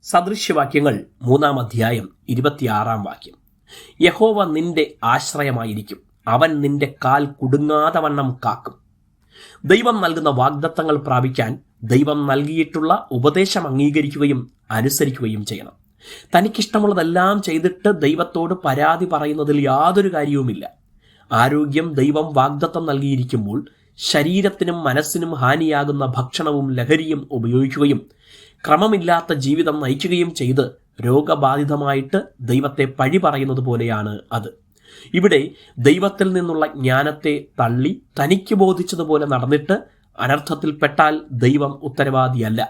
സദൃശ്യവാക്യങ്ങൾ 3-ാം അധ്യായം 26-ാം വാക്യം. യഹോവ നിന്റെ ആശ്രയമായിരിക്കും, അവൻ നിന്റെ കാൽ കുടുങ്ങാതെ വണ്ണം കാക്കും. ദൈവം നൽകുന്ന വാഗ്ദത്തങ്ങൾ പ്രാപിക്കാൻ ദൈവം നൽകിയിട്ടുള്ള ഉപദേശം അംഗീകരിക്കുകയും അനുസരിക്കുകയും ചെയ്യണം. തനിക്കിഷ്ടമുള്ളതെല്ലാം ചെയ്തിട്ട് ദൈവത്തോട് പരാതി പറയുന്നതിൽ യാതൊരു കാര്യവുമില്ല. ആരോഗ്യം ദൈവം വാഗ്ദത്തം നൽകിയിരിക്കുമ്പോൾ ശരീരത്തിനും മനസ്സിനും ഹാനിയാകുന്ന ഭക്ഷണവും ലഹരിയും ഉപയോഗിക്കുകയും ക്രമമില്ലാത്ത ജീവിതം നയിക്കുകയും ചെയ്ത് രോഗബാധിതമായിട്ട് ദൈവത്തെ പഴി പറയുന്നത് പോലെയാണ് അത്. ഇവിടെ ദൈവത്തിൽ നിന്നുള്ള ജ്ഞാനത്തെ തള്ളി തനിക്ക് ബോധിച്ചതുപോലെ നടന്നിട്ട് അനർത്ഥത്തിൽപ്പെട്ടാൽ ദൈവം ഉത്തരവാദിയല്ല.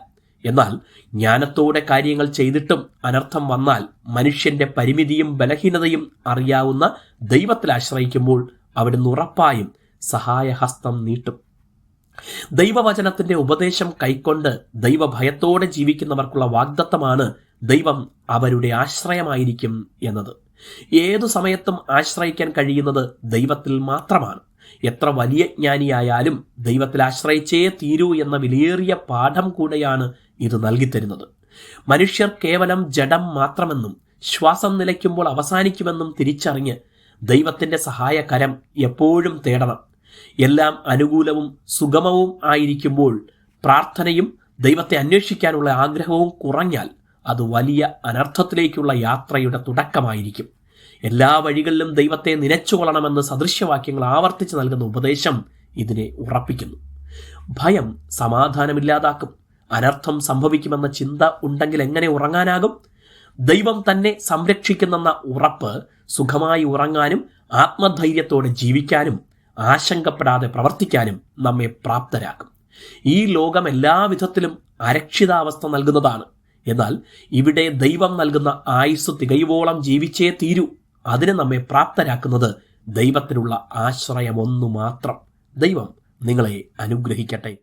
എന്നാൽ ജ്ഞാനത്തോടെ കാര്യങ്ങൾ ചെയ്തിട്ടും അനർത്ഥം വന്നാൽ മനുഷ്യന്റെ പരിമിതിയും ബലഹീനതയും അറിയാവുന്ന ദൈവത്തിൽ ആശ്രയിക്കുമ്പോൾ അവിടുന്ന് ഉറപ്പായും സഹായഹസ്തം നീട്ടും. ദൈവവചനത്തിന്റെ ഉപദേശം കൈക്കൊണ്ട് ദൈവഭയത്തോടെ ജീവിക്കുന്നവർക്കുള്ള വാഗ്ദത്തമാണ് ദൈവം അവരുടെ ആശ്രയമായിരിക്കും എന്നത്. ഏതു സമയത്തും ആശ്രയിക്കാൻ കഴിയുന്നത് ദൈവത്തിൽ മാത്രമാണ്. എത്ര വലിയ ജ്ഞാനിയായാലും ദൈവത്തിൽ ആശ്രയിച്ചേ തീരൂ എന്ന വിലയേറിയ പാഠം കൂടെയാണ് ഇത് നൽകിത്തരുന്നത്. മനുഷ്യർ കേവലം ജഡം മാത്രമെന്നും ശ്വാസം നിലയ്ക്കുമ്പോൾ അവസാനിക്കുമെന്നും തിരിച്ചറിഞ്ഞ് ദൈവത്തിന്റെ സഹായകരം എപ്പോഴും തേടണം. എല്ലാം അനുകൂലവും സുഗമവും ആയിരിക്കുമ്പോൾ പ്രാർത്ഥനയും ദൈവത്തെ അന്വേഷിക്കാനുള്ള ആഗ്രഹവും കുറഞ്ഞാൽ അത് വലിയ അനർത്ഥത്തിലേക്കുള്ള യാത്രയുടെ തുടക്കമായിരിക്കും. എല്ലാ വഴികളിലും ദൈവത്തെ നിനച്ചുകൊള്ളണമെന്ന് സദൃശ്യവാക്യങ്ങൾ ആവർത്തിച്ച് നൽകുന്ന ഉപദേശം ഇതിനെ ഉറപ്പിക്കുന്നു. ഭയം സമാധാനമില്ലാതാക്കും. അനർത്ഥം സംഭവിക്കുമെന്ന ചിന്ത ഉണ്ടെങ്കിൽ എങ്ങനെ ഉറങ്ങാനാകും? ദൈവം തന്നെ സംരക്ഷിക്കുന്നെന്ന ഉറപ്പ് സുഖമായി ഉറങ്ങാനും ആത്മധൈര്യത്തോടെ ജീവിക്കാനും ആശങ്കപ്പെടാതെ പ്രവർത്തിക്കാനും നമ്മെ പ്രാപ്തരാക്കും. ഈ ലോകം എല്ലാവിധത്തിലും അരക്ഷിതാവസ്ഥ നൽകുന്നതാണ്. എന്നാൽ ഇവിടെ ദൈവം നൽകുന്ന ആയുസ് തികയുവോളം ജീവിച്ചേ തീരൂ. അതിന് നമ്മെ പ്രാപ്തരാക്കുന്നത് ദൈവത്തിലുള്ള ആശ്രയമൊന്നു മാത്രം. ദൈവം നിങ്ങളെ അനുഗ്രഹിക്കട്ടെ.